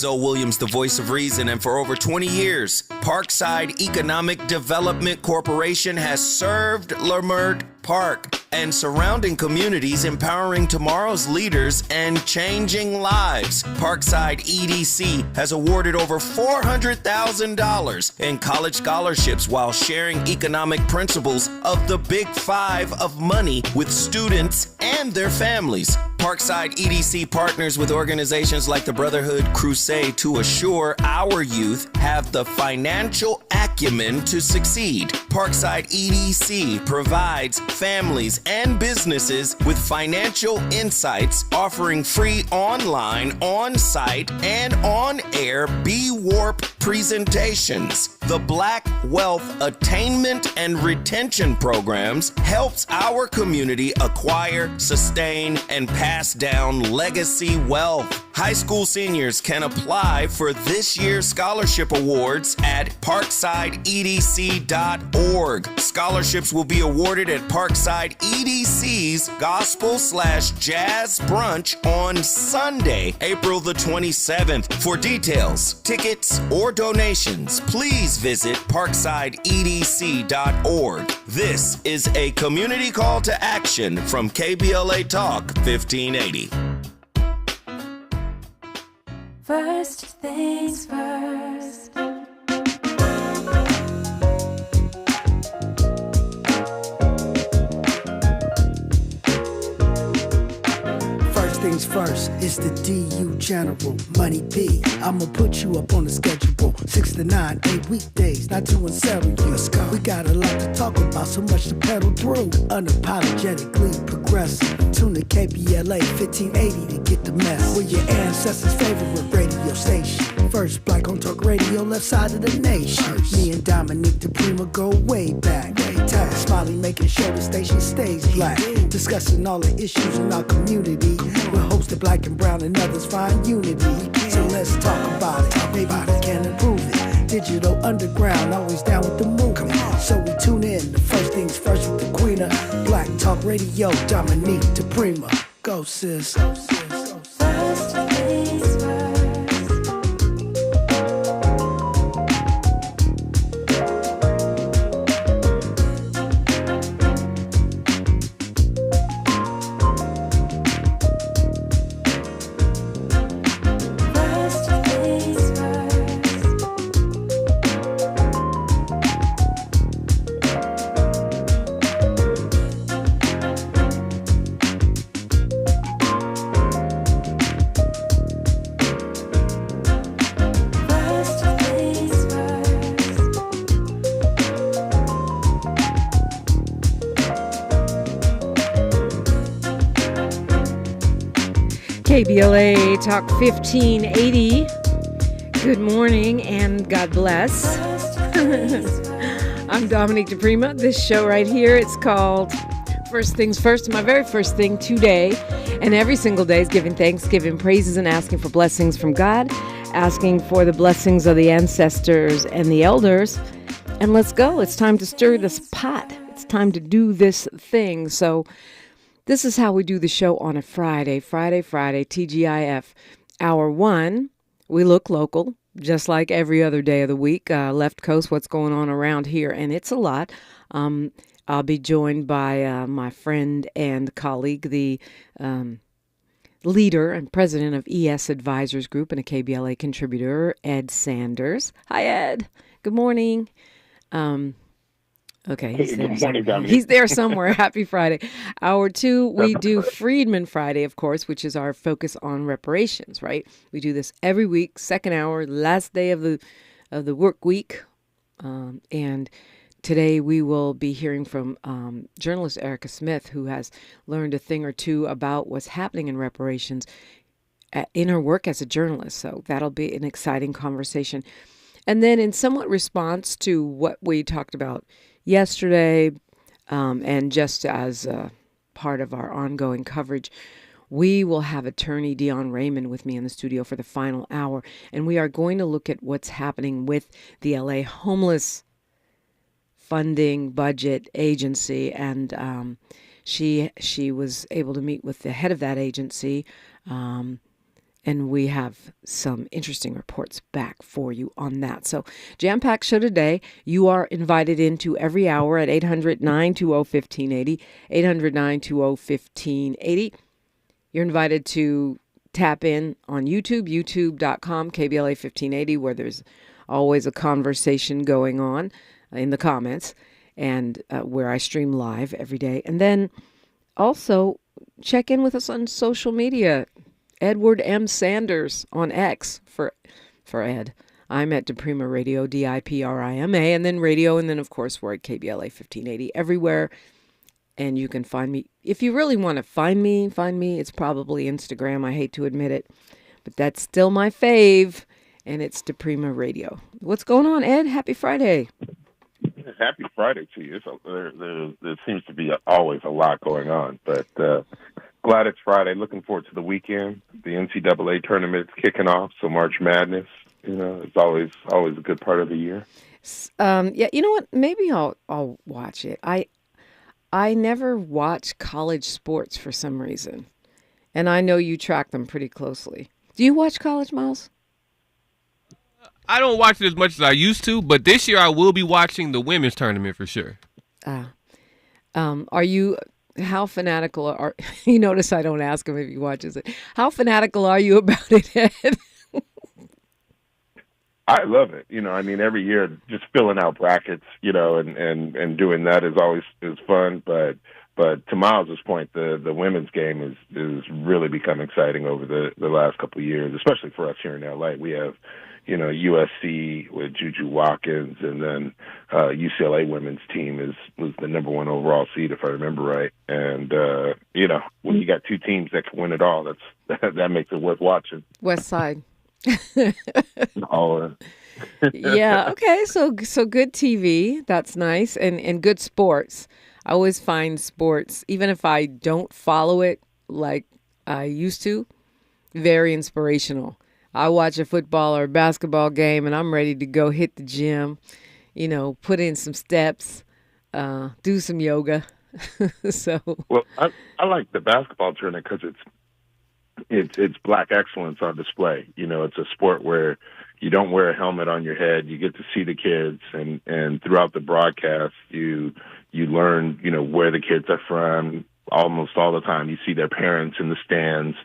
Zoe Williams, the voice of reason, and for over 20 years, Parkside Economic Development Corporation has served Leimert Park and surrounding communities, empowering tomorrow's leaders and changing lives. Parkside EDC has awarded over $400,000 in college scholarships while sharing economic principles of the Big Five of money with students and their families. Parkside EDC partners with organizations like the Brotherhood Crusade to assure our youth have the financial acumen to succeed. Parkside EDC provides families and businesses with financial insights, offering free online, on-site, and on-air B-Warp presentations. The Black Wealth Attainment and Retention Programs helps our community acquire, sustain, and pass down legacy wealth. High school seniors can apply for this year's scholarship awards at parksideedc.org. Scholarships will be awarded at Parkside EDC's Gospel/Jazz Brunch on Sunday, April the 27th. For details, tickets, or donations, please visit parksideedc.org. This is a community call to action from KBLA Talk 1580. First things first. First things first, it's the DU General, Money P. I'ma put you up on the schedule, 6 to 9, 8 weekdays, not 2 and 7. Let's go. We got a lot to talk about, so much to pedal through. Unapologetically progressive. Tune to KBLA 1580 to get the mess. We're your ancestors' favorite radio station. First black on talk radio, left side of the nation. Me and Dominique DiPrima go way back. Smiley making sure the station stays black. Discussing all the issues in our community. We're hosted black and brown and others find unity. So let's talk about it. Maybe we can improve it. Digital underground, always down with the movement. So we tune in. The first things first with the queen of Black Talk Radio, Dominique DiPrima. Go sis. First things first. KBLA Talk 1580. Good morning and God bless. I'm Dominique DiPrima. This show right here, it's called First Things First. My very first thing today and every single day is giving thanks, giving praises, and asking for blessings from God, asking for the blessings of the ancestors and the elders. And let's go. It's time to stir this pot. It's time to do this thing. So this is how we do the show on a Friday, TGIF. Hour 1, we look local, just like every other day of the week. Left Coast, what's going on around here, and it's a lot. I'll be joined by my friend and colleague, the leader and president of ES Advisors Group and a KBLA contributor, Ed Sanders. Hi, Ed. Good morning. Okay, he's there somewhere. Happy Friday. Hour 2, we do Freedman Friday, of course, which is our focus on reparations, right? We do this every week, second hour, last day of the work week. And today we will be hearing from journalist Erica Smith, who has learned a thing or two about what's happening in reparations in her work as a journalist. So that'll be an exciting conversation. And then in somewhat response to what we talked about yesterday, and just as part of our ongoing coverage, we will have attorney Dion Raymond with me in the studio for the final hour, and we are going to look at what's happening with the LA Homeless Funding Budget Agency, and she was able to meet with the head of that agency And we have some interesting reports back for you on that. So, jam-packed show today. You are invited into every hour at 800-920-1580, 800-920-1580. You're invited to tap in on YouTube, youtube.com, KBLA 1580, where there's always a conversation going on in the comments, and where I stream live every day. And then also check in with us on social media. Edward M. Sanders on X for Ed. I'm at DiPrima Radio, DiPrima, and then radio, and then, of course, we're at KBLA 1580 everywhere. And you can find me. If you really want to find me, it's probably Instagram. I hate to admit it, but that's still my fave, and it's DiPrima Radio. What's going on, Ed? Happy Friday. Happy Friday to you. There seems to be always a lot going on, but glad it's Friday. Looking forward to the weekend. The NCAA tournament's kicking off, so March Madness, it's always a good part of the year. Yeah, you know what? Maybe I'll watch it. I never watch college sports for some reason, and I know you track them pretty closely. Do you watch college, Miles? I don't watch it as much as I used to, but this year I will be watching the women's tournament for sure. Are you? How fanatical are you? Notice I don't ask him if he watches it. How fanatical are you about it, Ed? I love it. Every year just filling out brackets, and doing that is fun. But to Miles's point, the women's game is really become exciting over the last couple of years, especially for us here in LA. We have, USC with Juju Watkins, and then UCLA women's team was the number one overall seed, if I remember right. And when you got two teams that can win it all, that makes it worth watching. West Side. All yeah. Okay. So good TV. That's nice, and good sports. I always find sports, even if I don't follow it like I used to, very inspirational. I watch a football or a basketball game, and I'm ready to go hit the gym. Put in some steps, do some yoga. Well, I like the basketball tournament because it's black excellence on display. It's a sport where you don't wear a helmet on your head. You get to see the kids, and throughout the broadcast, you learn, where the kids are from. Almost all the time, you see their parents in the stands.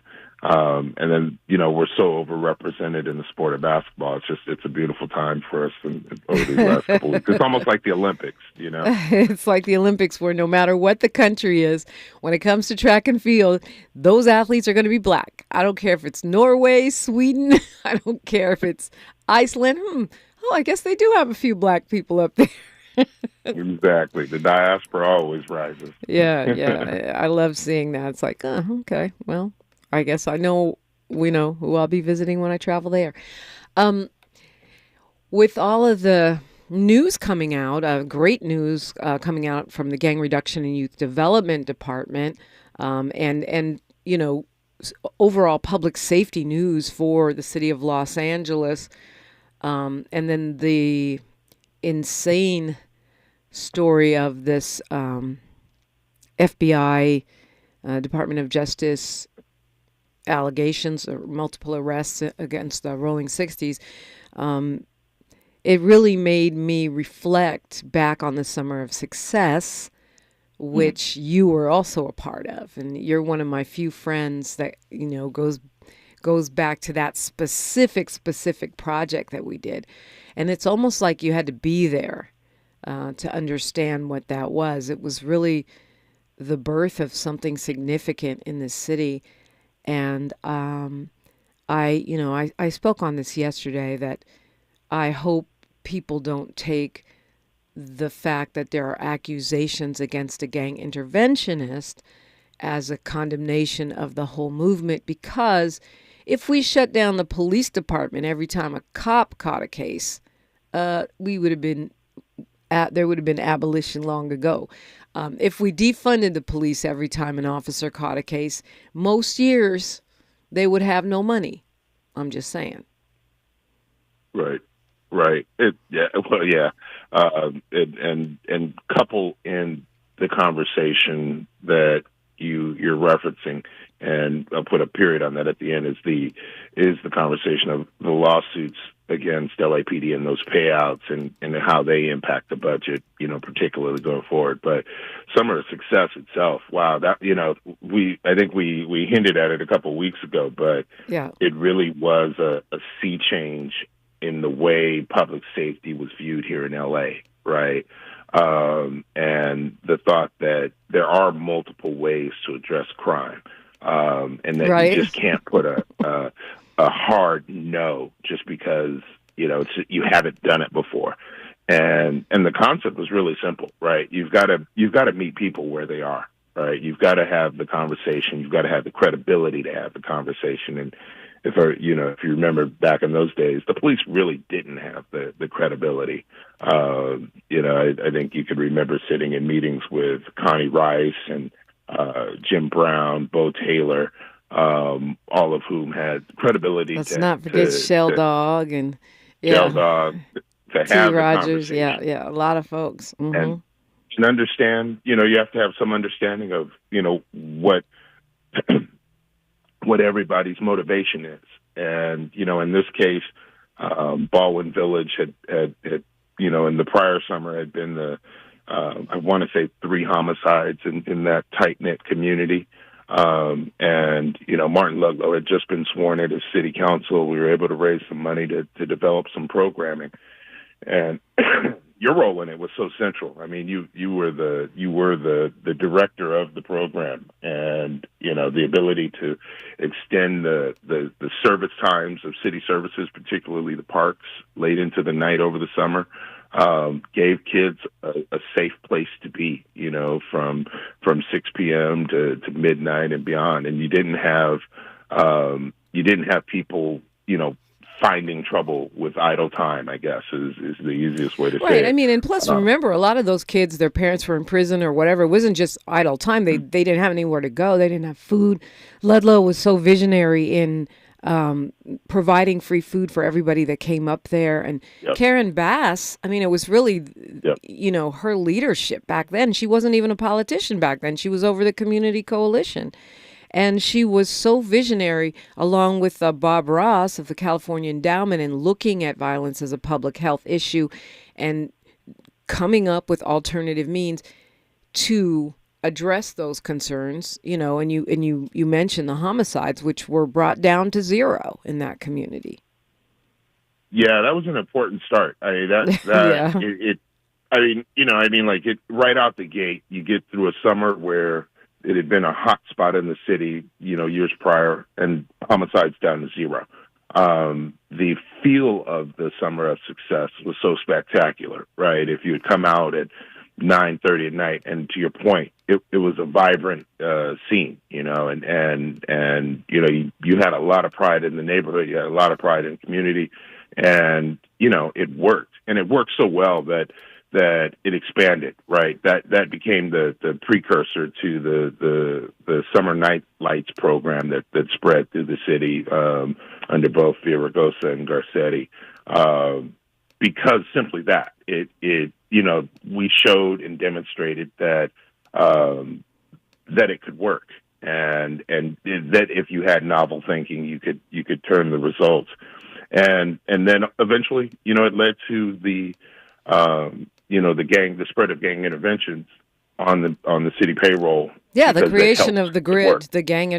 And then, we're so overrepresented in the sport of basketball. It's a beautiful time for us over these last couple of weeks. It's almost like the Olympics, It's like the Olympics where no matter what the country is, when it comes to track and field, those athletes are going to be black. I don't care if it's Norway, Sweden. I don't care if it's Iceland. I guess they do have a few black people up there. Exactly. The diaspora always rises. Yeah. I love seeing that. It's like, okay, well, I guess we know who I'll be visiting when I travel there. With all of the news coming out, great news coming out from the Gang Reduction and Youth Development Department, and overall public safety news for the city of Los Angeles, and then the insane story of this FBI, Department of Justice allegations or multiple arrests against the Rolling 60s, it really made me reflect back on the Summer of Success, which you were also a part of. And you're one of my few friends that, goes back to that specific project that we did. And it's almost like you had to be there to understand what that was. It was really the birth of something significant in this city. And I spoke on this yesterday, that I hope people don't take the fact that there are accusations against a gang interventionist as a condemnation of the whole movement, because if we shut down the police department every time a cop caught a case, there would have been abolition long ago. If we defunded the police every time an officer caught a case, most years they would have no money. I'm just saying. Right. And couple in the conversation that you're referencing, and I'll put a period on that at the end, is the conversation of the lawsuits against LAPD and those payouts and how they impact the budget, particularly going forward. But Summer of Success itself, wow, that, I think we hinted at it a couple of weeks ago, but yeah, it really was a sea change in the way public safety was viewed here in LA, right? And the thought that there are multiple ways to address crime, and that right. you just can't put a hard no just because you haven't done it before, and the concept was really simple, right? You've got to meet people where they are, right? You've got to have the conversation. You've got to have the credibility to have the conversation. And if you remember back in those days, the police really didn't have the credibility. I think you could remember sitting in meetings with Connie Rice and Jim Brown, Bo Taylor, all of whom had credibility. Let's not forget Shell Dog and Shell Dog to T. have Rogers. the conversation. Yeah, a lot of folks. Mm-hmm. And understand, you have to have some understanding of, what everybody's motivation is. And, in this case, Baldwin Village had, in the prior summer had been I want to say 3 homicides in that tight-knit community. And, Martin Ludlow had just been sworn in as city council. We were able to raise some money to develop some programming. And your role in it was so central. I mean, you were the director of the program, and the ability to extend the service times of city services, particularly the parks, late into the night over the summer, gave kids a safe place to be. From 6 p.m. to midnight and beyond, and you didn't have people finding trouble with idle time, I guess, is the easiest way to say it. Right. I mean, and plus, remember, a lot of those kids, their parents were in prison or whatever. It wasn't just idle time. They didn't have anywhere to go. They didn't have food. Ludlow was so visionary in providing free food for everybody that came up there. And Yep. Karen Bass, I mean, it was really, Yep. her leadership back then. She wasn't even a politician back then. She was over the community coalition. And she was so visionary, along with Bob Ross of the California Endowment, in looking at violence as a public health issue and coming up with alternative means to address those concerns. And you mentioned the homicides, which were brought down to 0 in that community. Yeah, that was an important start. I mean, that right out the gate, you get through a summer where it had been a hot spot in the city, years prior, and homicides down to 0. The feel of the Summer of Success was so spectacular, right? If you had come out at 9:30 at night, and to your point, it was a vibrant scene, and you had a lot of pride in the neighborhood, you had a lot of pride in the community, and it worked, and it worked so well that it expanded, right? That became the precursor to the Summer Night Lights program that spread through the city under both Villaraigosa and Garcetti. Because simply that we showed and demonstrated that it could work, and that if you had novel thinking, you could turn the results, and then eventually, it led to the spread of gang interventions on the city payroll. Yeah, the creation of the GRID, the gang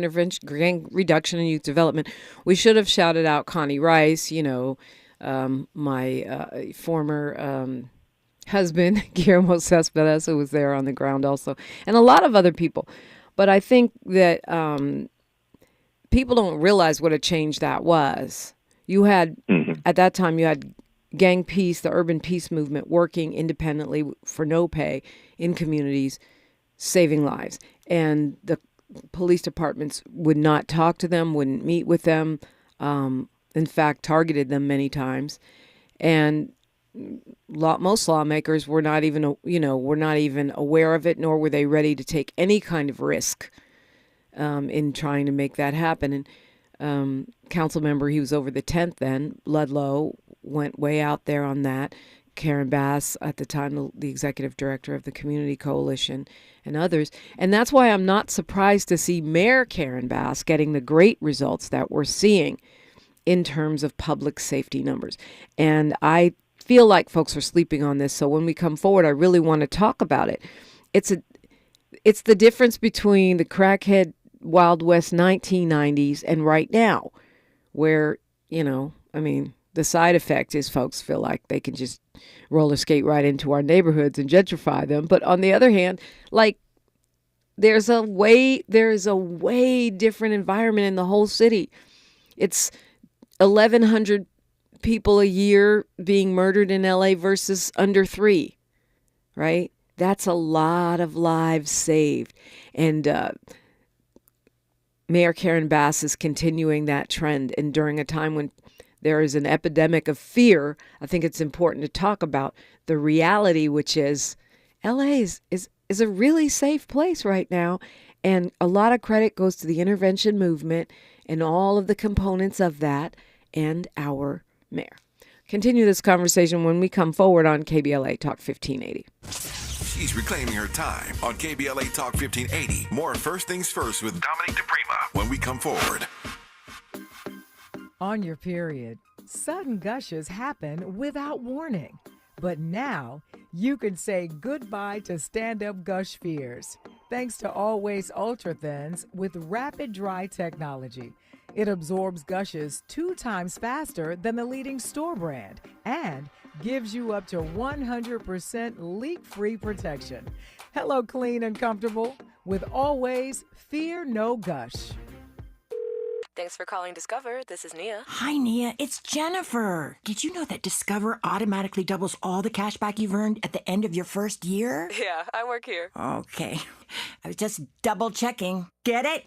reduction and youth development. We should have shouted out Connie Rice, my former husband, Guillermo Cespedes, who was there on the ground also, and a lot of other people. But I think that people don't realize what a change that was. You had, at that time, you had gang peace, the urban peace movement, working independently for no pay in communities, saving lives. And the police departments would not talk to them, wouldn't meet with them, in fact, targeted them many times. And most lawmakers were not even aware of it, nor were they ready to take any kind of risk in trying to make that happen. And council member, he was over the 10th then, Ludlow, went way out there on that, Karen Bass, at the time the executive director of the Community Coalition, and others. And that's why I'm not surprised to see Mayor Karen Bass getting the great results that we're seeing in terms of public safety numbers. And I feel like folks are sleeping on this. So when we come forward, I really want to talk about it. It's the difference between the crackhead Wild West 1990s and right now, where, the side effect is folks feel like they can just roller skate right into our neighborhoods and gentrify them. But on the other hand, there's a way different environment in the whole city. It's 1,100 people a year being murdered in LA versus under 3, right? That's a lot of lives saved. And Mayor Karen Bass is continuing that trend. And during a time when there is an epidemic of fear, I think it's important to talk about the reality, which is LA is a really safe place right now. And a lot of credit goes to the intervention movement and all of the components of that and our mayor. Continue this conversation when we come forward on KBLA Talk 1580. She's reclaiming her time on KBLA Talk 1580. More First Things First with Dominique DiPrima when we come forward. On your period, sudden gushes happen without warning. But now you can say goodbye to stand-up gush fears thanks to Always Ultra Thins with rapid dry technology. It absorbs gushes 2 times faster than the leading store brand and gives you up to 100% leak-free protection. Hello, clean and comfortable with Always Fear No Gush. Thanks for calling Discover. This is Nia. Hi, Nia. It's Jennifer. Did you know that Discover automatically doubles all the cash back you've earned at the end of your first year? Yeah, I work here. Okay. I was just double checking. Get it?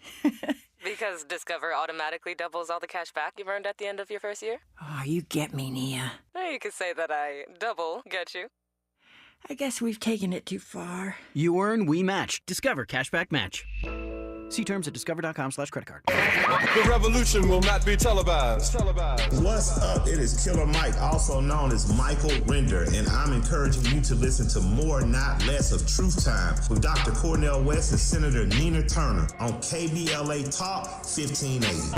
Because Discover automatically doubles all the cash back you've earned at the end of your first year? Oh, you get me, Nia. You could say that I double get you. I guess we've taken it too far. You earn, we match. Discover Cashback Match. See terms at discover.com/creditcard. The revolution will not be televised. What's up? It is Killer Mike, also known as Michael Render, and I'm encouraging you to listen to more, not less of Truth Time with Dr. Cornel West and Senator Nina Turner on KBLA Talk 1580.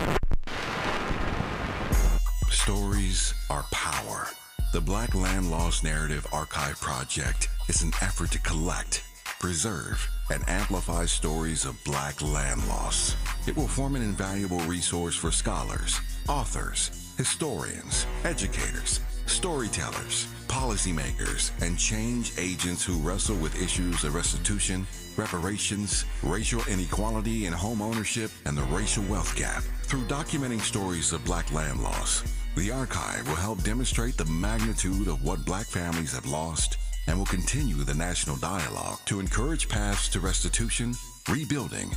Stories are power. The Black Land Lost Narrative Archive Project is an effort to collect, preserve, and amplify stories of Black land loss. It will form an invaluable resource for scholars, authors, historians, educators, storytellers, policymakers, and change agents who wrestle with issues of restitution, reparations, racial inequality in home ownership, and the racial wealth gap. Through documenting stories of Black land loss, the archive will help demonstrate the magnitude of what Black families have lost and will continue the national dialogue to encourage paths to restitution, rebuilding,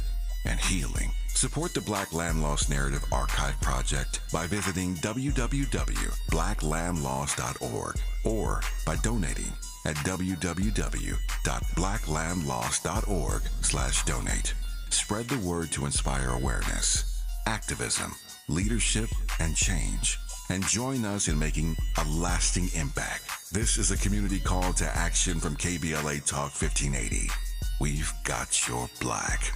and healing. Support the Black Land Lost Narrative Archive Project by visiting www.blacklandlost.org or by donating at www.blacklandlost.org/donate. Spread the word to inspire awareness, activism, leadership, and change. And join us in making a lasting impact. This is a community call to action from KBLA Talk 1580. We've got your black.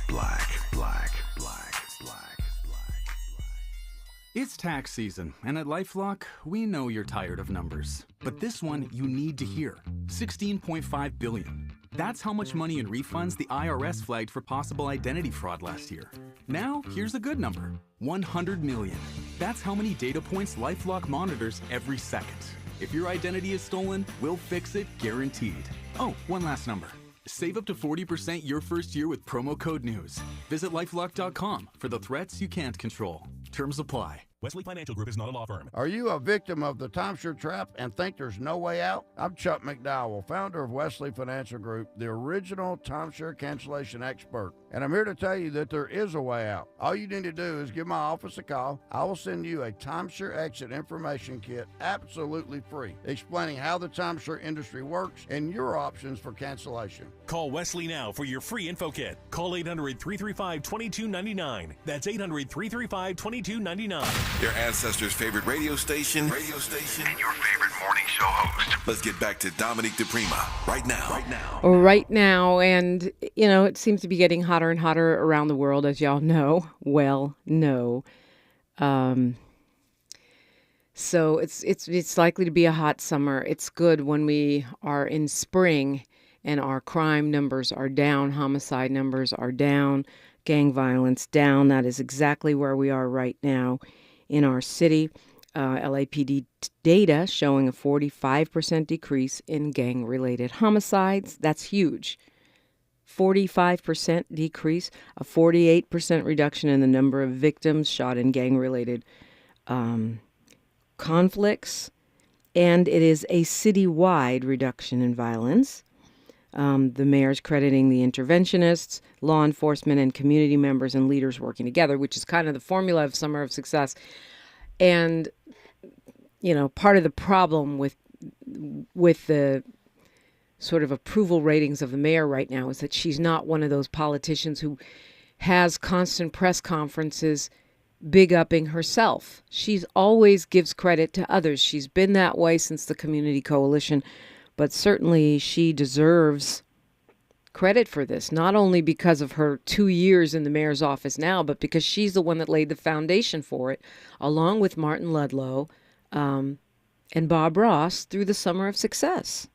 It's tax season, and at LifeLock, we know you're tired of numbers. But this one you need to hear. $16.5 billion. That's how much money in refunds the IRS flagged for possible identity fraud last year. Now, here's a good number. 100 million. That's how many data points LifeLock monitors every second. If your identity is stolen, we'll fix it guaranteed. Oh, one last number. Save up to 40% your first year with promo code NEWS. Visit LifeLock.com for the threats you can't control. Terms apply. Wesley Financial Group is not a law firm. Are you a victim of the timeshare trap and think there's no way out? I'm Chuck McDowell, founder of Wesley Financial Group, the original timeshare cancellation expert. And I'm here to tell you that there is a way out. All you need to do is give my office a call. I will send you a timeshare exit information kit absolutely free, explaining how the timeshare industry works and your options for cancellation. Call Wesley now for your free info kit. Call 800-335-2299. That's 800-335-2299. Your ancestors' favorite radio station, and your favorite morning show host. Let's get back to Dominique DiPrima right now. Right now, and it seems to be getting hotter and hotter around the world, as y'all know. So it's likely to be a hot summer. It's good when we are in spring and our crime numbers are down, homicide numbers are down, gang violence down. That is exactly where we are right now in our city. LAPD data showing a 45% decrease in gang-related homicides. That's huge. 45% decrease, a 48% reduction in the number of victims shot in gang-related conflicts, and it is a citywide reduction in violence. The mayor's crediting the interventionists, law enforcement, and community members and leaders working together, which is kind of the formula of Summer of Success. And, part of the problem with the sort of approval ratings of the mayor right now is that she's not one of those politicians who has constant press conferences big-upping herself. She's always gives credit to others. She's been that way since the Community Coalition, but certainly she deserves credit for this, not only because of her 2 years in the mayor's office now, but because she's the one that laid the foundation for it, along with Martin Ludlow and Bob Ross through the Summer of Success.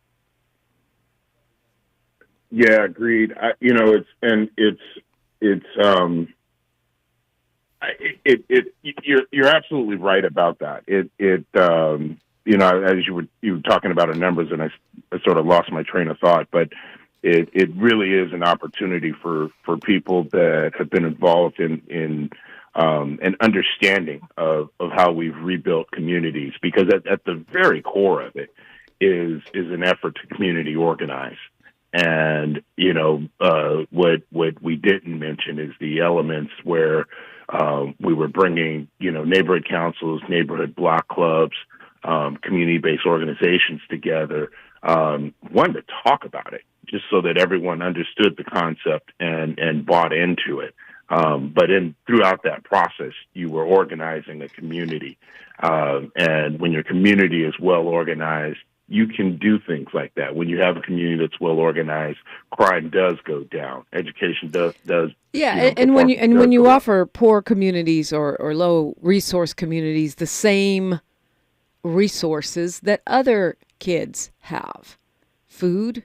Yeah, agreed. You're absolutely right about that. As you were talking about our numbers, and I sort of lost my train of thought, but it really is an opportunity for people that have been involved in an understanding of how we've rebuilt communities, because at the very core of it is an effort to community organize. And, what we didn't mention is the elements where we were bringing, neighborhood councils, neighborhood block clubs, community-based organizations together, one, to talk about it, just so that everyone understood the concept and bought into it. But throughout that process, you were organizing a community. And when your community is well organized, you can do things like that. When you have a community that's well organized, crime does go down. Education does. Yeah, and when you offer poor communities or low resource communities the same resources that other kids have, food,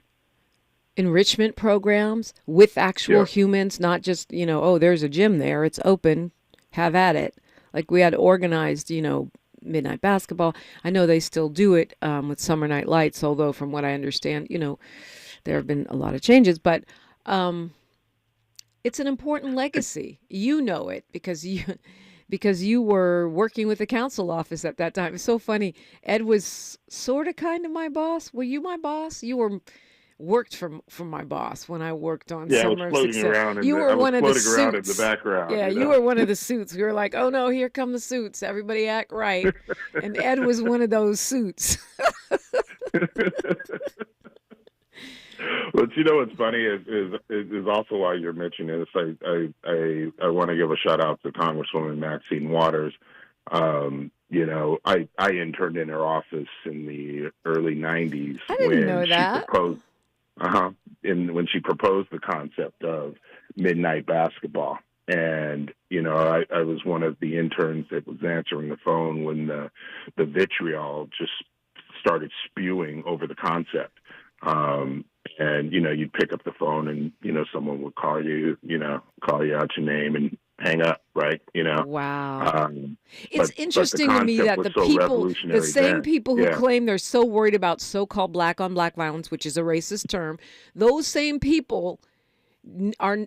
enrichment programs with actual humans, not just there's a gym there, it's open, have at it. Like we had organized, midnight basketball. I know they still do it with Summer Night Lights, although from what I understand, there have been a lot of changes. But it's an important legacy. You know it because you were working with the council office at that time. It's so funny. Ed was sort of kind of my boss. Were you my boss? You worked for my boss when I worked on Summer of Success. You were one of the suits. Around in the background. Yeah, you were one of the suits. We were like, oh no, here come the suits. Everybody act right. And Ed was one of those suits. But what's funny is also why you're mentioning this. I want to give a shout out to Congresswoman Maxine Waters. I interned in her office in the early '90s. I didn't know that. When she proposed the concept of midnight basketball. And, I was one of the interns that was answering the phone when the vitriol just started spewing over the concept. And, you'd pick up the phone and, someone would call you out your name and hang up, right? Wow. It's interesting to me that the same people who claim they're so worried about so-called black-on-black violence, which is a racist term, those same people are,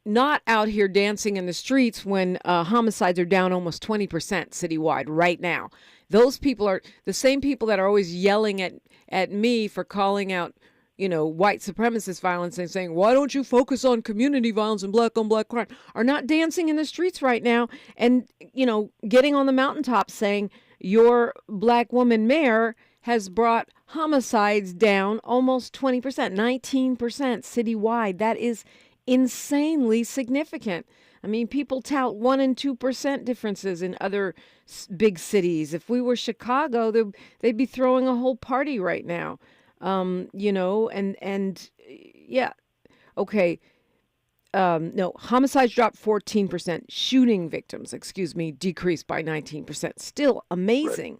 not out here dancing in the streets when homicides are down almost 20% citywide right now. Those people are the same people that are always yelling at me for calling out white supremacist violence and saying, why don't you focus on community violence and black-on-black crime, are not dancing in the streets right now and, getting on the mountaintop saying your black woman mayor has brought homicides down almost 20%, 19% citywide. That is insanely significant. I mean, people tout 1% and 2% differences in other big cities. If we were Chicago, they'd be throwing a whole party right now. Yeah. Okay. No, homicides dropped 14%. Shooting victims, decreased by 19%. Still amazing. Right.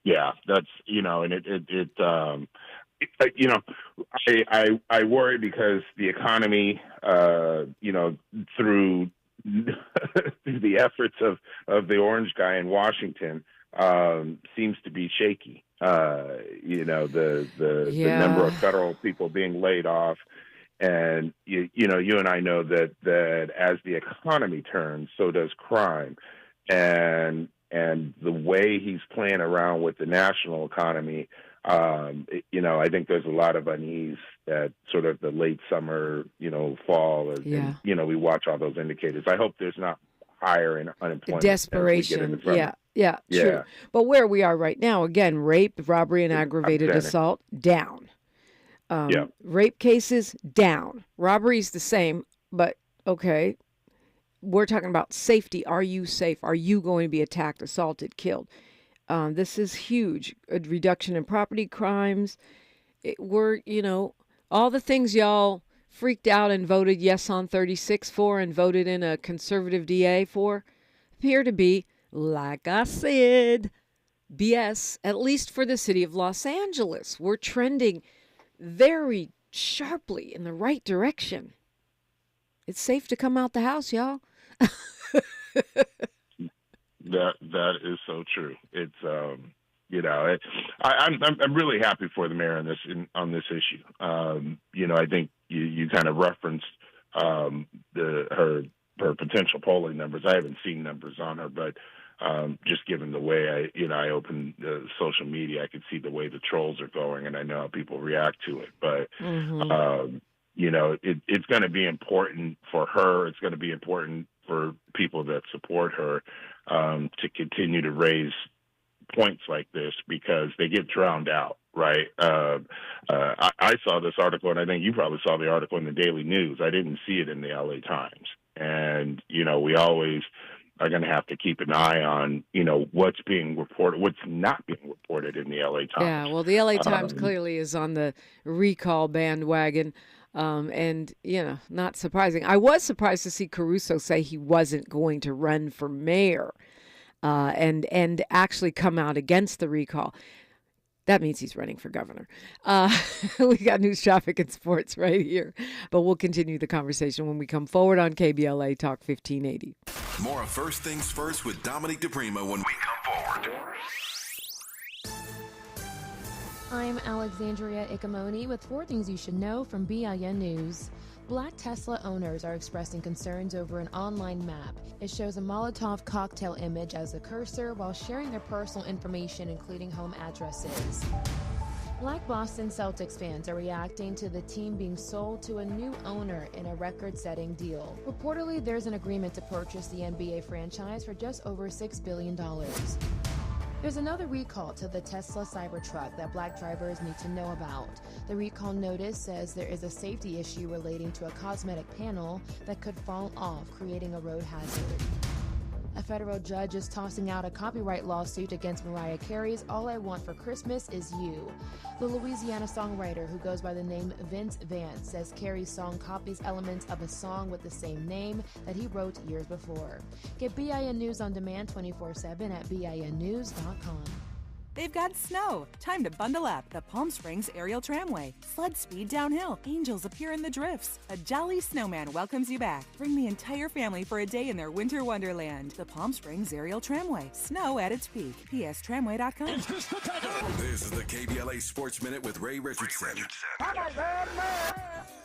Yeah, that's, I worry because the economy, through the efforts of the orange guy in Washington, seems to be shaky. The number of federal people being laid off. And, you and I know that as the economy turns, so does crime. And the way he's playing around with the national economy, I think there's a lot of unease at sort of the late summer, fall. And, we watch all those indicators. I hope there's not higher in unemployment. Desperation. Yeah, true. But where we are right now, again, rape, robbery, and aggravated assault, down. Rape cases, down. Robbery's the same, but okay. We're talking about safety. Are you safe? Are you going to be attacked, assaulted, killed? This is huge. A reduction in property crimes. All the things y'all freaked out and voted yes on 36 for and voted in a conservative DA for appear to be, like I said, BS, at least for the city of Los Angeles. We're trending very sharply in the right direction. It's safe to come out the house, y'all. That is so true. It's I'm really happy for the mayor on this issue. I think you kind of referenced her potential polling numbers. I haven't seen numbers on her, but just given the way I open social media, I could see the way the trolls are going, and I know how people react to it. But it's going to be important for her. It's going to be important for people that support her to continue to raise points like this because they get drowned out, right? I saw this article, and I think you probably saw the article in the Daily News. I didn't see it in the LA Times. And, we always are going to have to keep an eye on, what's being reported, what's not being reported in the LA Times. Yeah, well, the LA Times clearly is on the recall bandwagon. And, not surprising. I was surprised to see Caruso say he wasn't going to run for mayor and actually come out against the recall. That means he's running for governor. We got news, traffic, and sports right here. But we'll continue the conversation when we come forward on KBLA Talk 1580. More of First Things First with Dominique DiPrima when we come forward. I'm Alexandria Icamoni with 4 things you should know from BIN News. Black Tesla owners are expressing concerns over an online map. It shows a Molotov cocktail image as a cursor while sharing their personal information, including home addresses. Black Boston Celtics fans are reacting to the team being sold to a new owner in a record-setting deal. Reportedly, there's an agreement to purchase the NBA franchise for just over $6 billion. There's another recall to the Tesla Cybertruck that black drivers need to know about. The recall notice says there is a safety issue relating to a cosmetic panel that could fall off, creating a road hazard. A federal judge is tossing out a copyright lawsuit against Mariah Carey's All I Want for Christmas Is You. The Louisiana songwriter, who goes by the name Vince Vance, says Carey's song copies elements of a song with the same name that he wrote years before. Get BIN News on demand 24/7 at BINnews.com. They've got snow. Time to bundle up. The Palm Springs Aerial Tramway. Sled speed downhill. Angels appear in the drifts. A jolly snowman welcomes you back. Bring the entire family for a day in their winter wonderland. The Palm Springs Aerial Tramway. Snow at its peak. PSTramway.com. This is the KBLA Sports Minute with Ray Richardson.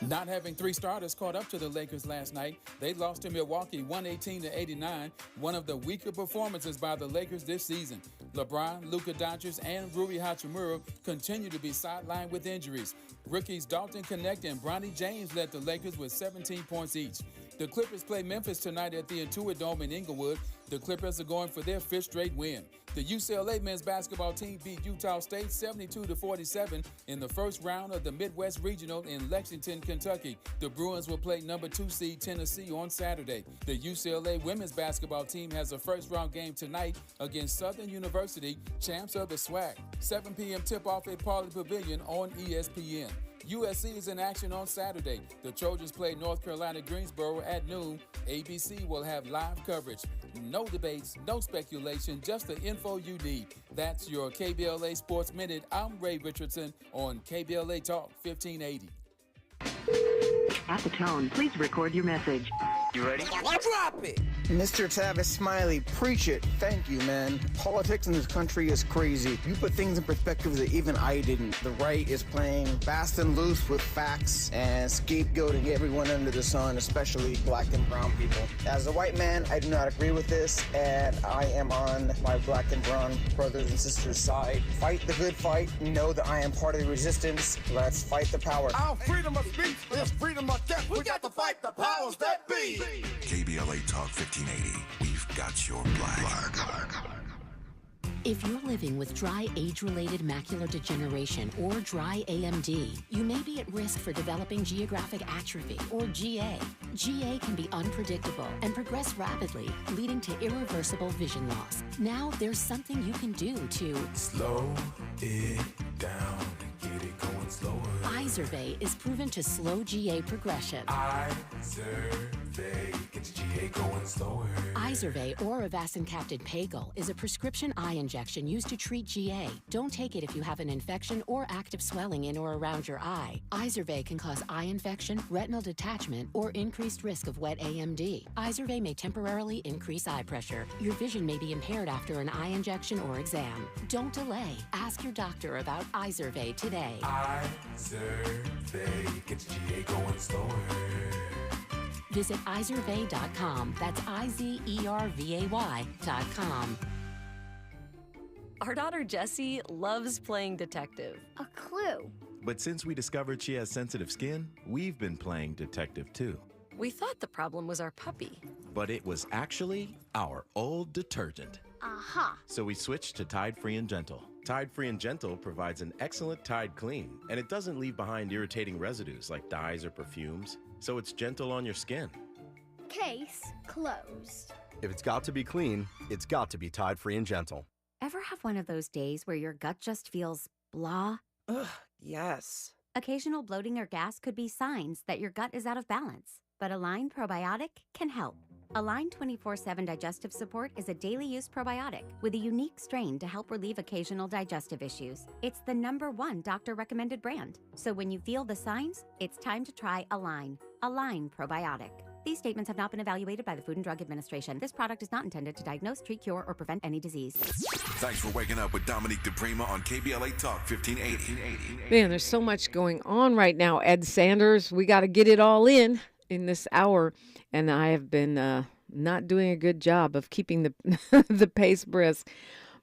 Not having 3 starters caught up to the Lakers last night, they lost to Milwaukee 118-89, one of the weaker performances by the Lakers this season. LeBron, Luka Doncic, and Rui Hachimura continue to be sidelined with injuries. Rookies Dalton Connect and Bronny James led the Lakers with 17 points each. The Clippers play Memphis tonight at the Intuit Dome in Inglewood. The Clippers are going for their 5th straight win. The UCLA men's basketball team beat Utah State 72-47 in the first round of the Midwest Regional in Lexington, Kentucky. The Bruins will play number 2 seed Tennessee on Saturday. The UCLA women's basketball team has a first-round game tonight against Southern University, champs of the SWAC. 7 p.m. tip-off at Pauley Pavilion on ESPN. USC is in action on Saturday. The Trojans play North Carolina Greensboro at noon. ABC will have live coverage. No debates, no speculation, just the info you need. That's your KBLA Sports Minute. I'm Ray Richardson on KBLA Talk 1580. At the tone, please record your message. You ready? Drop it! Mr. Tavis Smiley, preach it. Thank you, man. Politics in this country is crazy. You put things in perspective that even I didn't. The right is playing fast and loose with facts and scapegoating everyone under the sun, especially black and brown people. As a white man, I do not agree with this, and I am on my black and brown brothers and sisters' side. Fight the good fight. Know that I am part of the resistance. Let's fight the power. Our freedom of speech is freedom of death. We got to fight the powers that be. KBLA Talk 1580. We've got your black. If you're living with dry age-related macular degeneration or dry AMD, you may be at risk for developing geographic atrophy or GA. GA can be unpredictable and progress rapidly, leading to irreversible vision loss. Now there's something you can do to slow it down and get it going slower. Izervay is proven to slow GA progression. Izervay gets GA going slower. Izervay or avacincaptad pagel is a prescription eye injection used to treat GA. Don't take it if you have an infection or active swelling in or around your eye. Izervay can cause eye infection, retinal detachment, or increased risk of wet AMD. Izervay may temporarily increase eye pressure. Your vision may be impaired after an eye injection or exam. Don't delay. Ask your doctor about Izervay today. Izervay gets GA going slower. Visit Izervay.com. That's IZERVAY.com. Our daughter Jessie loves playing detective. A clue. But since we discovered she has sensitive skin, we've been playing detective too. We thought the problem was our puppy. But it was actually our old detergent. Aha. So we switched to Tide Free and Gentle. Tide Free and Gentle provides an excellent Tide clean, and it doesn't leave behind irritating residues like dyes or perfumes, so it's gentle on your skin. Case closed. If it's got to be clean, it's got to be Tide Free and Gentle. Ever have one of those days where your gut just feels blah? Ugh, yes. Occasional bloating or gas could be signs that your gut is out of balance, but Align Probiotic can help. Align 24/7 Digestive Support is a daily use probiotic with a unique strain to help relieve occasional digestive issues. It's the #1 doctor recommended brand. So when you feel the signs, it's time to try Align. Align Probiotic. These statements have not been evaluated by the Food and Drug Administration. This product is not intended to diagnose, treat, cure, or prevent any disease. Thanks for waking up with Dominique DiPrima on KBLA Talk 1580. Man, there's so much going on right now, Ed Sanders. We got to get it all in this hour. And I have been not doing a good job of keeping the the pace brisk.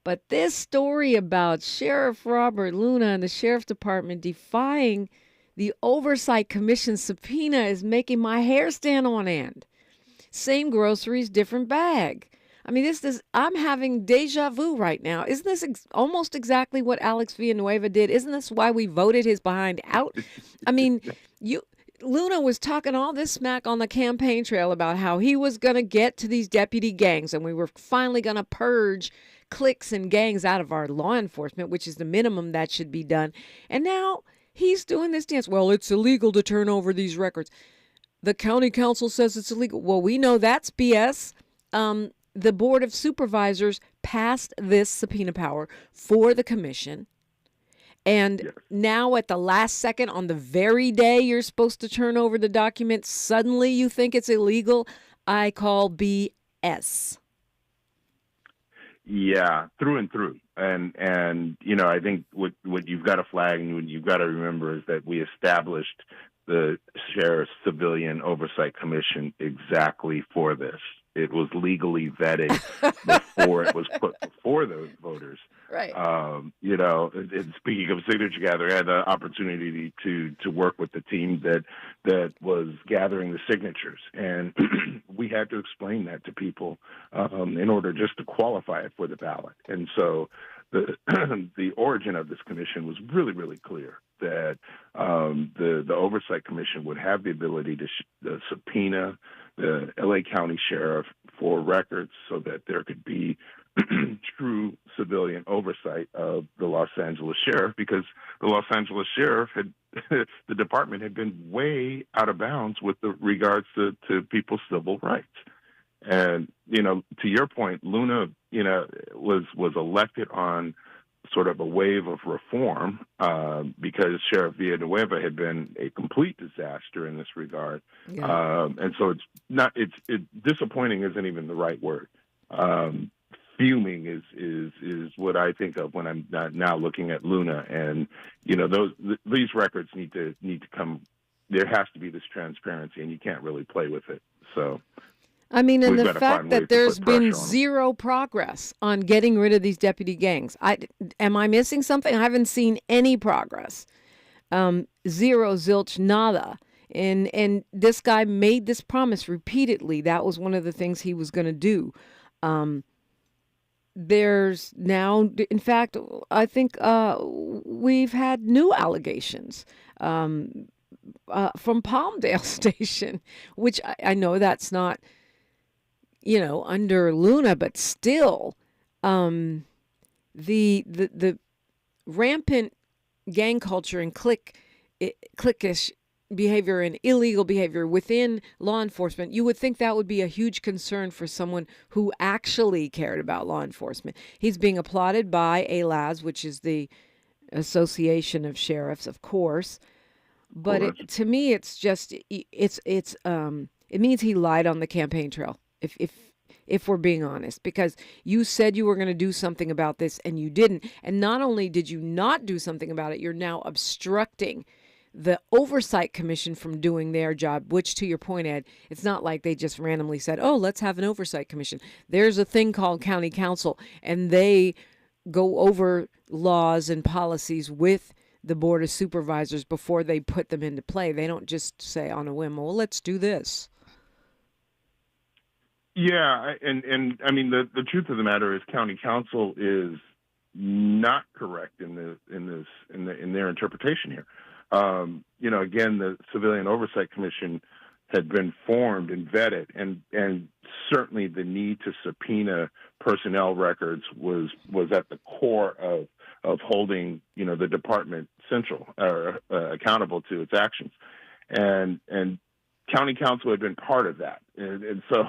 But this story about Sheriff Robert Luna and the Sheriff's Department defying the Oversight Commission subpoena is making my hair stand on end. Same groceries, different bag. I mean, I'm having deja vu right now. Isn't this almost exactly what Alex Villanueva did? Isn't this why we voted his behind out? I mean, Luna was talking all this smack on the campaign trail about how he was going to get to these deputy gangs and we were finally going to purge cliques and gangs out of our law enforcement, which is the minimum that should be done. And now he's doing this dance. Well, it's illegal to turn over these records. The county council says it's illegal. Well, we know that's BS. The Board of Supervisors passed this subpoena power for the commission. And now at the last second, on the very day you're supposed to turn over the documents, suddenly you think it's illegal. I call BS. Yeah, through and through. And you know, I think what you've got to flag and what you've got to remember is that we established the Sheriff's Civilian Oversight Commission exactly for this. it was legally vetted before it was put before those voters. Right. And speaking of signature gathering, I had the opportunity to work with the team that was gathering the signatures, and we had to explain that to people in order just to qualify it for the ballot. And so the origin of this commission was really, really clear, that the Oversight Commission would have the ability to subpoena the L.A. County Sheriff for records so that there could be true civilian oversight of the Los Angeles Sheriff, because the Los Angeles Sheriff the department had been way out of bounds with regards to people's civil rights. And, to your point, Luna, was elected on sort of a wave of reform because Sheriff Villanueva had been a complete disaster in this regard. Yeah. And so disappointing isn't even the right word. Fuming is what I think of when I'm now looking at Luna, and these records need to come. There has to be this transparency, and you can't really play with it. So, I mean, and the fact that there's been zero progress on getting rid of these deputy gangs. Am I missing something? I haven't seen any progress. Zero, zilch, nada. And this guy made this promise repeatedly. That was one of the things he was going to do. There's now, in fact, I think we've had new allegations from Palmdale Station, which I know that's not, under Luna, but still, the rampant gang culture and cliquish behavior and illegal behavior within law enforcement, you would think that would be a huge concern for someone who actually cared about law enforcement. He's being applauded by ALAS, which is the Association of Sheriffs, of course. But to me, it's just it means he lied on the campaign trail. If we're being honest, because you said you were going to do something about this and you didn't. And not only did you not do something about it, you're now obstructing the Oversight Commission from doing their job, which, to your point, Ed, it's not like they just randomly said, oh, let's have an Oversight Commission. There's a thing called County Council, and they go over laws and policies with the Board of Supervisors before they put them into play. They don't just say on a whim, well, let's do this. Yeah, and I mean, the truth of the matter is County Council is not correct in their interpretation here. Again, the Civilian Oversight Commission had been formed and vetted, and certainly the need to subpoena personnel records was at the core of holding, the department accountable to its actions, and County Council had been part of that, and so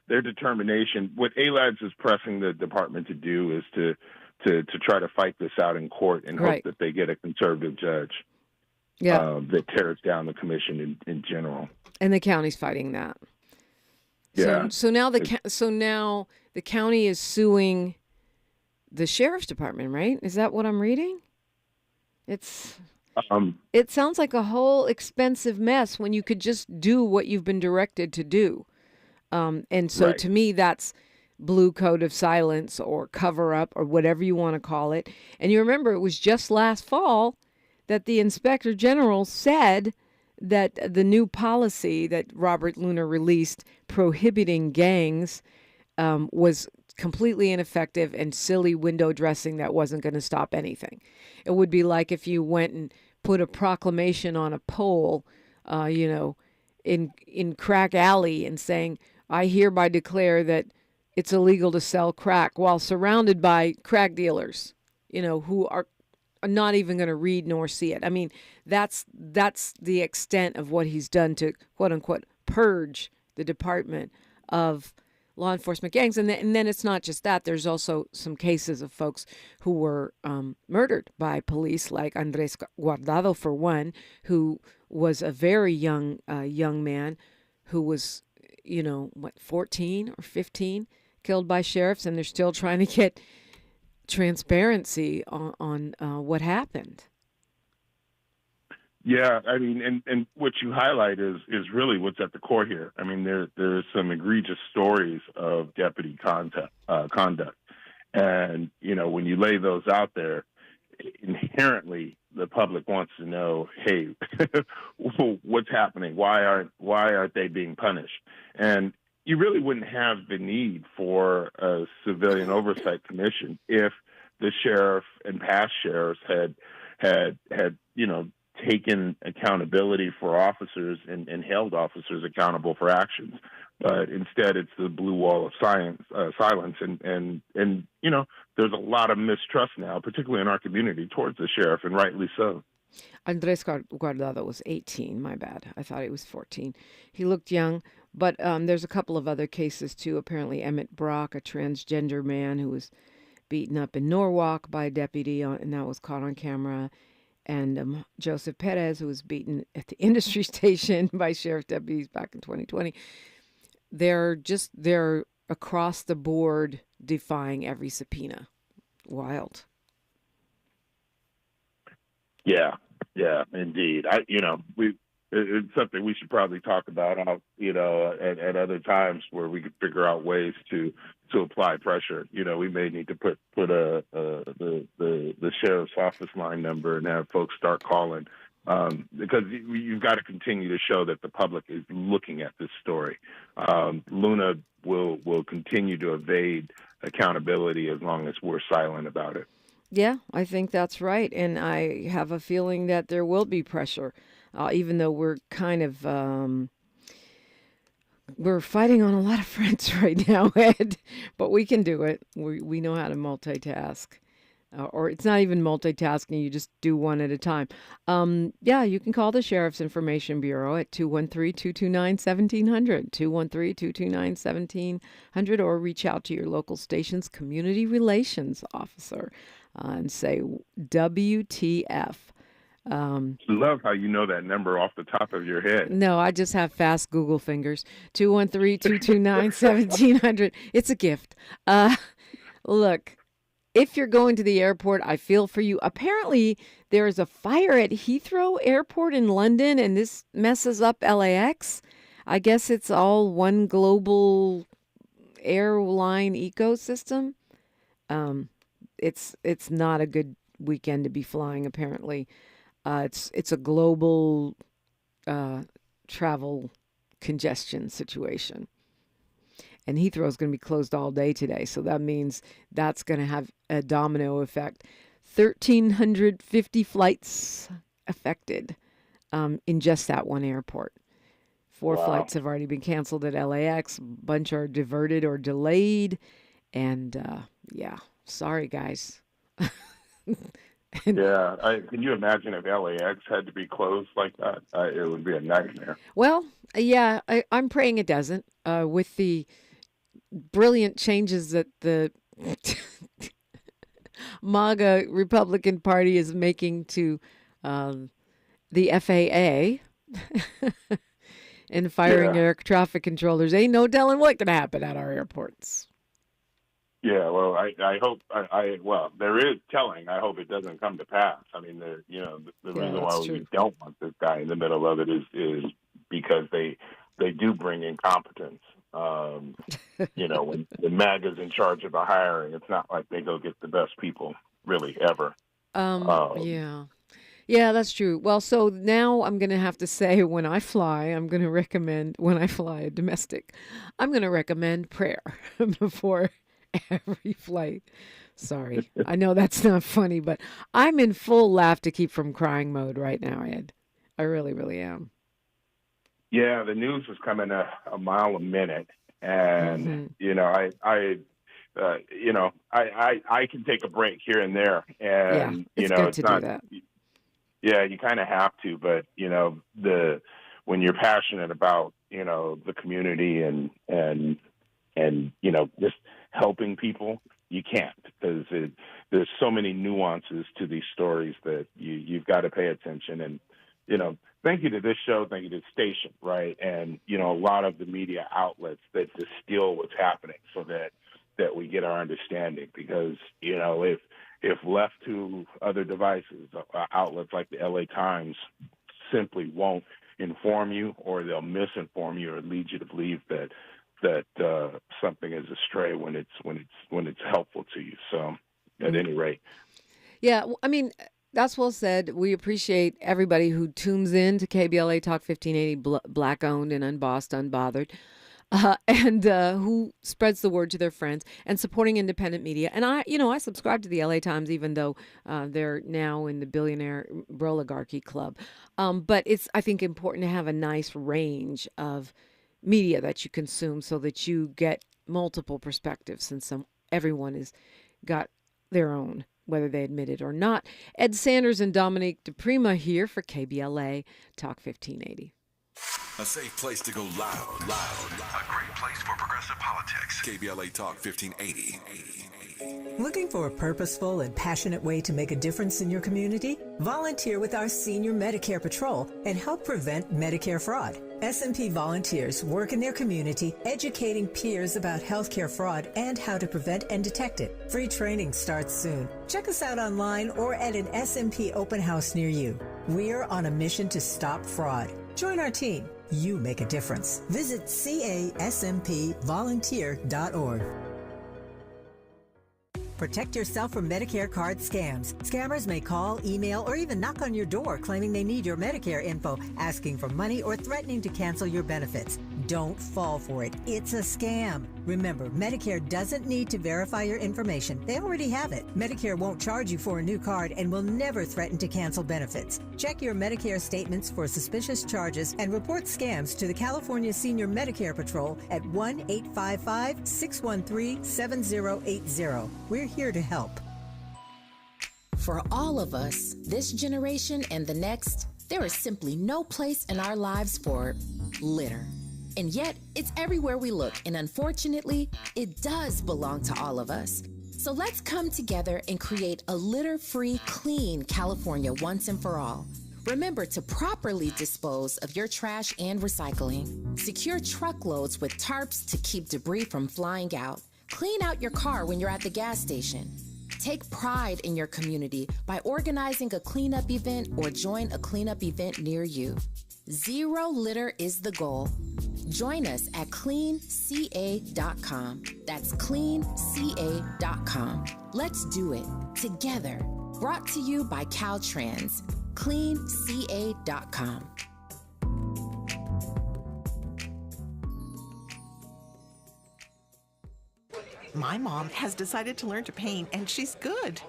their determination, what ALADS is pressing the department to do, is to try to fight this out in court and hope that they get a conservative judge. Yeah, that tears down the commission in general. And the county's fighting that. Yeah. So now the county is suing the sheriff's department, right? Is that what I'm reading? It sounds like a whole expensive mess when you could just do what you've been directed to do. And so to me, that's blue code of silence or cover up or whatever you want to call it. And you remember it was just last fall that the Inspector General said that the new policy that Robert Luna released prohibiting gangs was completely ineffective and silly window dressing that wasn't going to stop anything. It would be like if you went and put a proclamation on a pole, in Crack Alley and saying, I hereby declare that it's illegal to sell crack, while surrounded by crack dealers, who are not even going to read nor see it. I mean, that's the extent of what he's done to, quote unquote, purge the department of law enforcement gangs. And then it's not just that. There's also some cases of folks who were murdered by police, like Andres Guardado, for one, who was a very young man who was, 14 or 15, killed by sheriffs. And they're still trying to get transparency on what happened. Yeah, I mean, and what you highlight is really what's at the core here. I mean, there's some egregious stories of deputy conduct, and when you lay those out there, inherently the public wants to know, hey, what's happening? Why aren't they being punished? And you really wouldn't have the need for a civilian oversight commission if the sheriff and past sheriffs had taken accountability for officers and held officers accountable for actions. But instead, it's the blue wall of silence, and there's a lot of mistrust now, particularly in our community, towards the sheriff, and rightly so. Andres Guardado was 18. My bad. I thought he was 14. He looked young, but there's a couple of other cases too. Apparently, Emmett Brock, a transgender man who was beaten up in Norwalk by a deputy, and that was caught on camera. And Joseph Perez, who was beaten at the industry station by sheriff deputies back in 2020. They're across the board defying every subpoena. Wild. Yeah, indeed. It's something we should probably talk about, at other times where we could figure out ways to apply pressure. We may need to put the sheriff's office line number and have folks start calling, because you've got to continue to show that the public is looking at this story. Luna will continue to evade accountability as long as we're silent about it. Yeah, I think that's right. And I have a feeling that there will be pressure, even though we're kind of we're fighting on a lot of fronts right now, Ed. But we can do it. We know how to multitask. Or it's not even multitasking. You just do one at a time. You can call the Sheriff's Information Bureau at 213-229-1700, 213-229-1700, or reach out to your local station's community relations officer and say, WTF. Love how you know that number off the top of your head. No, I just have fast Google fingers. 213-229-1700. It's a gift. Look, if you're going to the airport, I feel for you. Apparently, there is a fire at Heathrow Airport in London, and this messes up LAX. I guess it's all one global airline ecosystem. It's not a good weekend to be flying, apparently. It's a global travel congestion situation. And Heathrow is going to be closed all day today, so that means that's going to have a domino effect. 1,350 flights affected in just that one airport. 4 flights have already been canceled at LAX. A bunch are diverted or delayed. And, sorry, guys. Can you imagine if LAX had to be closed like that? It would be a nightmare. Well, yeah, I'm praying it doesn't. With the brilliant changes that the MAGA Republican Party is making to the FAA and firing air traffic controllers, ain't no telling what can happen at our airports. Yeah, well, I hope there is telling. I hope it doesn't come to pass. I mean, the reason why we don't want this guy in the middle of it is because they do bring incompetence. When the MAGA's in charge of a hiring, it's not like they go get the best people really ever. Yeah, that's true. Well, so now I'm going to have to say when I fly a domestic, I'm going to recommend prayer before every flight. Sorry. I know that's not funny, but I'm in full laugh to keep from crying mode right now, Ed. I really, really am. Yeah, the news was coming a mile a minute, and I can take a break here and there, and it's good to do that. Yeah, you kind of have to, but when you're passionate about the community and just helping people, you can't, because there's so many nuances to these stories that you've got to pay attention. And thank you to this show, thank you to the station, right? And, a lot of the media outlets that distill what's happening so that we get our understanding. Because, if left to other devices, outlets like the LA Times simply won't inform you, or they'll misinform you or lead you to believe that something is astray when it's helpful to you. So, at any rate, yeah, I mean, that's well said. We appreciate everybody who tunes in to KBLA Talk 1580, Black owned and unbossed, unbothered. And who spreads the word to their friends and supporting independent media. And I subscribe to the LA Times, even though they're now in the billionaire oligarchy club. But it's, I think, important to have a nice range of media that you consume so that you get multiple perspectives, since everyone has got their own, whether they admit it or not. Ed Sanders and Dominique DiPrima here for KBLA Talk 1580. A safe place to go loud. A great place for progressive politics. KBLA Talk 1580. Looking for a purposeful and passionate way to make a difference in your community? Volunteer with our Senior Medicare Patrol and help prevent Medicare fraud. SMP volunteers work in their community educating peers about healthcare fraud and how to prevent and detect it. Free training starts soon. Check us out online or at an SMP open house near you. We're on a mission to stop fraud. Join our team. You make a difference. Visit caspvolunteer.org. Protect yourself from Medicare card scams. Scammers may call, email, or even knock on your door claiming they need your Medicare info, asking for money or threatening to cancel your benefits. Don't fall for it. It's a scam. Remember, Medicare doesn't need to verify your information. They already have it. Medicare won't charge you for a new card and will never threaten to cancel benefits. Check your Medicare statements for suspicious charges and report scams to the California Senior Medicare Patrol at 1-855-613-7080. We're here to help. For all of us, this generation and the next, there is simply no place in our lives for litter. And yet, it's everywhere we look, and unfortunately, it does belong to all of us. So let's come together and create a litter-free, clean California once and for all. Remember to properly dispose of your trash and recycling. Secure truckloads with tarps to keep debris from flying out. Clean out your car when you're at the gas station. Take pride in your community by organizing a cleanup event or join a cleanup event near you. Zero litter is the goal. Join us at cleanca.com. That's cleanca.com. Let's do it together. Brought to you by Caltrans. cleanca.com. My mom has decided to learn to paint, and she's good.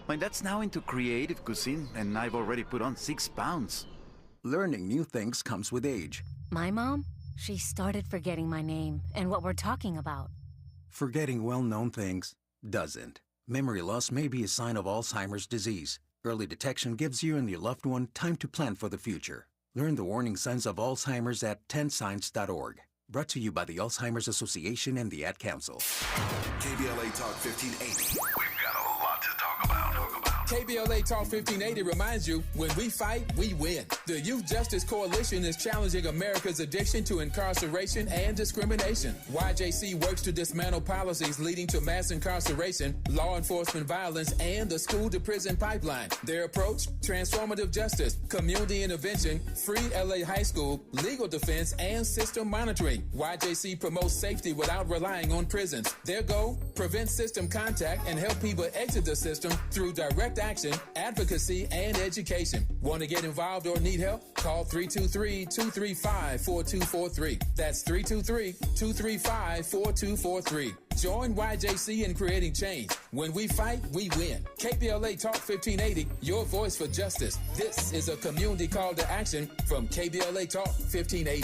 My dad's now into creative cuisine, and I've already put on 6 pounds. Learning new things comes with age. My mom, she started forgetting my name and what we're talking about. Forgetting well-known things doesn't. Memory loss may be a sign of Alzheimer's disease. Early detection gives you and your loved one time to plan for the future. Learn the warning signs of Alzheimer's at 10signs.org. Brought to you by the Alzheimer's Association and the Ad Council. KBLA Talk 1580. We've got a lot to talk about. KBLA Talk 1580 reminds you, when we fight, we win. The Youth Justice Coalition is challenging America's addiction to incarceration and discrimination. YJC works to dismantle policies leading to mass incarceration, law enforcement violence, and the school-to-prison pipeline. Their approach, transformative justice, community intervention, free LA high school, legal defense, and system monitoring. YJC promotes safety without relying on prisons. Their goal, prevent system contact and help people exit the system through direct action, advocacy, and education. Want to get involved or need help? Call 323-235-4243. That's 323-235-4243. Join YJC in creating change. When we fight, we win. KBLA Talk 1580, your voice for justice. This is a community call to action from KBLA Talk 1580.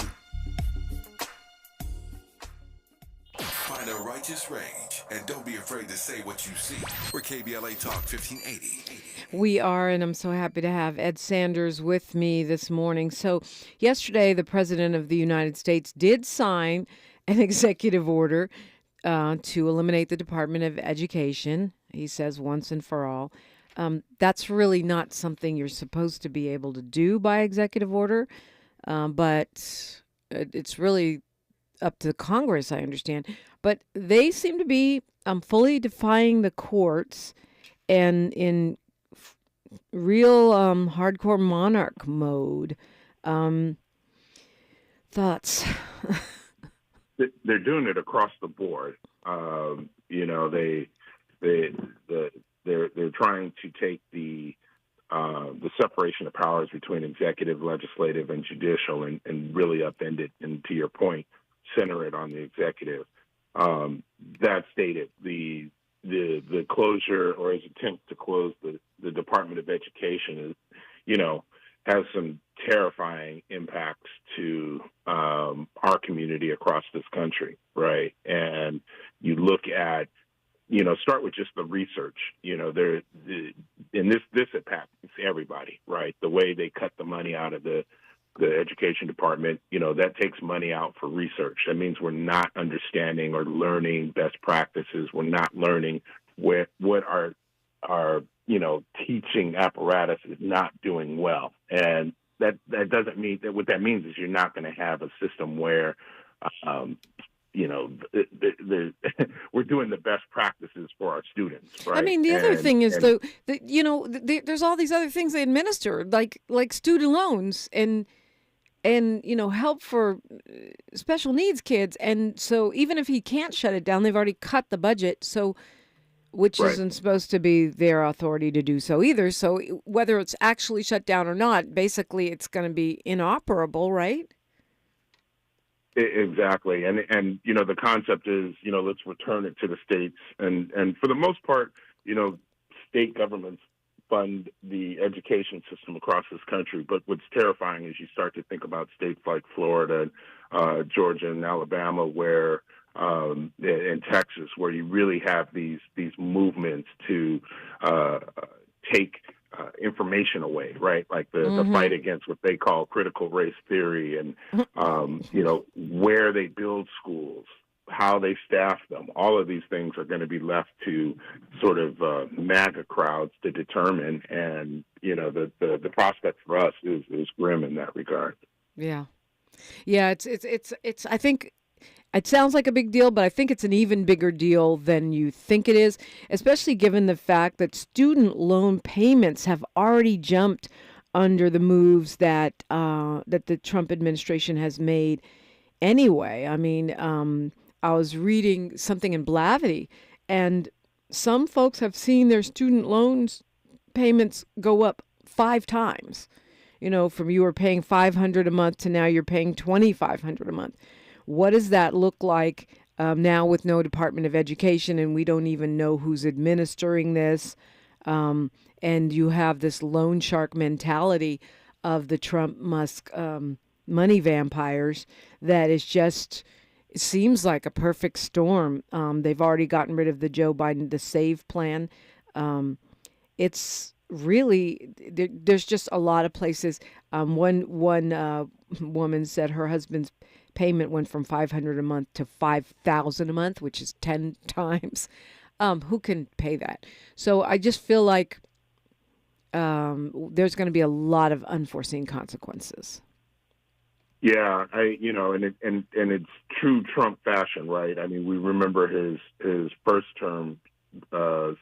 Find a righteous rage and don't be afraid to say what you see. We're KBLA Talk 1580. We are, and I'm so happy to have Ed Sanders with me this morning. So yesterday, the President of the United States did sign an executive order to eliminate the Department of Education, he says, once and for all. That's really not something you're supposed to be able to do by executive order, but it's really up to Congress, I understand. But they seem to be fully defying the courts and in real hardcore monarch mode. Thoughts? They're doing it across the board. They're trying to take the separation of powers between executive, legislative, and judicial, and really upend it. And to your point, center it on the executive. That stated, the closure or his attempt to close the Department of Education is, has some terrifying impacts to our community across this country, right? And you look at, start with just the research. And this impacts everybody, right? The way they cut the money out of the education department, that takes money out for research. That means we're not understanding or learning best practices. We're not learning what our teaching apparatus is not doing well. And that doesn't mean that what that means is you're not going to have a system where, we're doing the best practices for our students, right? I mean, the other thing is, there's all these other things they administer, like student loans and help for special needs kids. And so even if he can't shut it down, they've already cut the budget. So, which Right. isn't supposed to be their authority to do so either. So whether it's actually shut down or not, basically it's going to be inoperable, right? Exactly. And the concept is, let's return it to the states. And for the most part, state governments fund the education system across this country. But what's terrifying is you start to think about states like Florida, Georgia, and Alabama, where in Texas, where you really have these movements to take information away, right? Like the fight against what they call critical race theory, and where they build schools, how they staff them. All of these things are going to be left to sort of MAGA crowds to determine, and the prospect for us is grim in that regard. Yeah. It's I think it sounds like a big deal, but I think it's an even bigger deal than you think it is, especially given the fact that student loan payments have already jumped under the moves that the Trump administration has made anyway. I mean, I was reading something in Blavity, and some folks have seen their student loans payments go up 5 times. From you were paying $500 a month to now you're paying $2,500 a month. What does that look like now with no Department of Education, and we don't even know who's administering this? And you have this loan shark mentality of the Trump-Musk money vampires that is just, it seems like a perfect storm. They've already gotten rid of the Joe Biden, the SAVE plan. It's really, there's just a lot of places. One woman said her husband's payment went from $500 a month to $5,000 a month, which is 10 times. Who can pay that? So I just feel like there's going to be a lot of unforeseen consequences. Yeah, and it's true Trump fashion, right? I mean, we remember his first term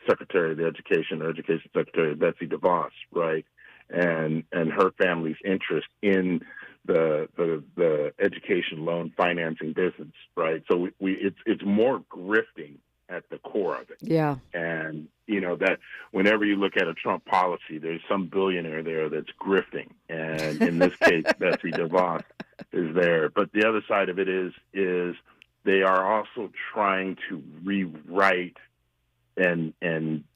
Secretary of the Education Secretary, Betsy DeVos, right? And her family's interest in the education loan financing business, right? So it's more grifting at the core of it. Yeah. And that whenever you look at a Trump policy, there's some billionaire there that's grifting, and in this case, Betsy DeVos is there. But the other side of it is they are also trying to rewrite and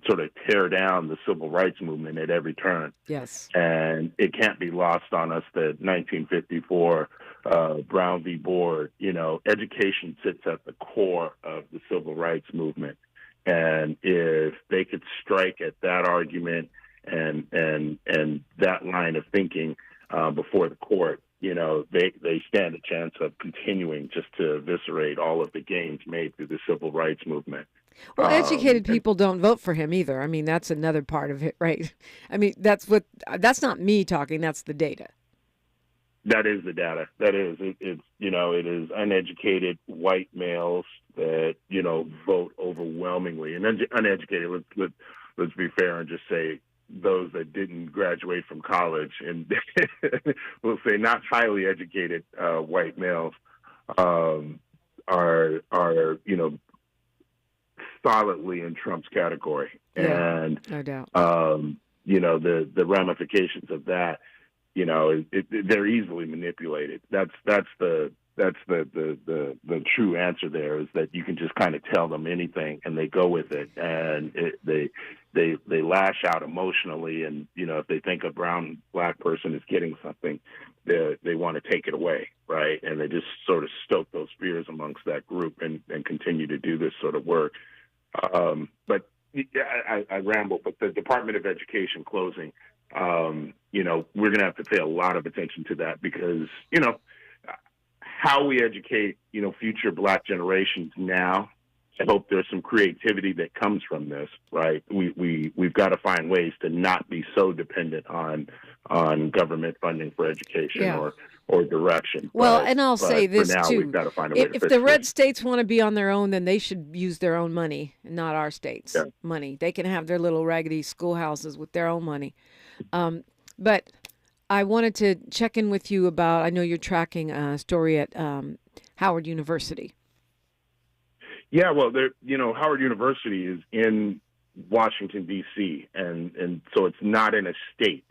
sort of tear down the civil rights movement at every turn. Yes. And it can't be lost on us that 1954 Brown v. Board, education sits at the core of the civil rights movement. And if they could strike at that argument and that line of thinking before the court, they stand a chance of continuing just to eviscerate all of the gains made through the civil rights movement. Well, educated people don't vote for him either. I mean, that's another part of it, right? I mean, that's not me talking. That's the data. That is the data. That is, it is uneducated white males that, vote overwhelmingly. And uneducated, let's be fair and just say those that didn't graduate from college, and we'll say not highly educated white males are solidly in Trump's category. Yeah, and no doubt. The ramifications of that, they're easily manipulated. That's the true answer there, is that you can just kind of tell them anything and they go with it, and they lash out emotionally, and if they think a brown black person is getting something, they want to take it away, right? And they just sort of stoke those fears amongst that group and continue to do this sort of work. But I ramble, but the Department of Education closing, we're going to have to pay a lot of attention to that, because, how we educate, future black generations now, I hope there's some creativity that comes from this, right? We've got to find ways to not be so dependent on government funding for education or direction. Well, and I'll say this for now, too. We've got to find a way to if fix the red this. states want to be on their own, then they should use their own money, not our states' money. They can have their little raggedy schoolhouses with their own money. But I wanted to check in with you about, I know you're tracking a story at Howard University. Yeah, well, Howard University is in Washington, D.C., and so it's not in a state.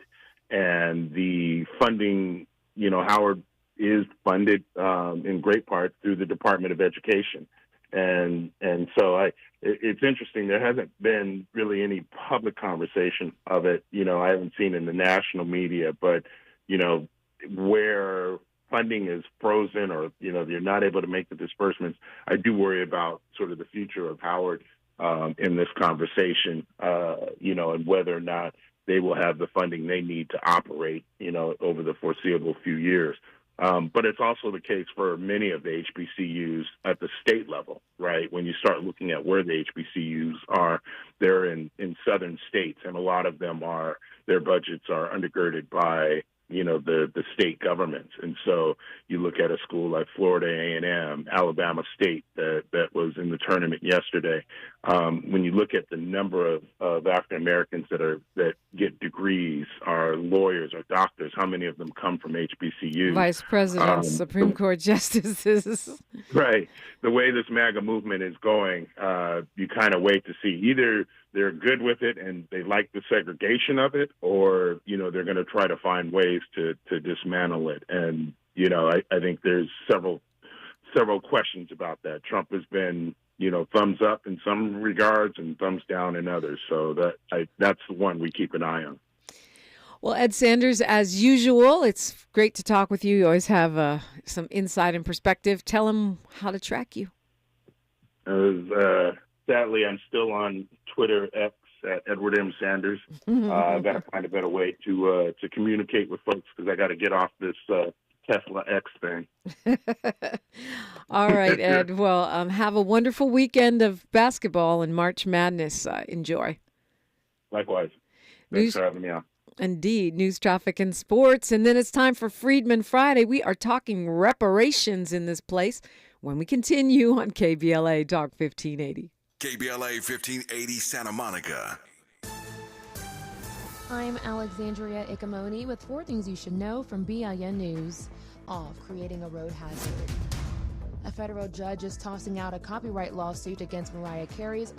And the funding, Howard is funded in great part through the Department of Education. And so it's interesting. There hasn't been really any public conversation of it. I haven't seen in the national media, but, where funding is frozen or, you're not able to make the disbursements, I do worry about sort of the future of Howard in this conversation, and whether or not they will have the funding they need to operate, over the foreseeable few years. But it's also the case for many of the HBCUs at the state level, right? When you start looking at where the HBCUs are, they're in southern states, and a lot of them their budgets are undergirded by the state governments. And so you look at a school like Florida A&M, Alabama State that was in the tournament yesterday. When you look at the number of African Americans that get degrees, are lawyers or doctors, how many of them come from HBCUs? Vice presidents, Supreme Court justices. Right. The way this MAGA movement is going, you kind of wait to see. Either they're good with it and they like the segregation of it, or, they're going to try to find ways to dismantle it. And, I think there's several questions about that. Trump has been, thumbs up in some regards and thumbs down in others. So that's the one we keep an eye on. Well, Ed Sanders, as usual, it's great to talk with you. You always have some insight and perspective. Tell them how to track you. Sadly, I'm still on Twitter, X, at Edward M. Sanders. I've got to find a better way to communicate with folks, because I got to get off this Tesla X thing. All right, Ed. Well, have a wonderful weekend of basketball and March Madness. Enjoy. Likewise. Thanks for having me on. Indeed. News, traffic, and sports. And then it's time for Freedman Friday. We are talking reparations in this place when we continue on KBLA Talk 1580. KBLA 1580 Santa Monica. I'm Alexandria Ikamoni with 4 things you should know from BIN News. Off creating a road hazard. A federal judge is tossing out a copyright lawsuit against Mariah Carey's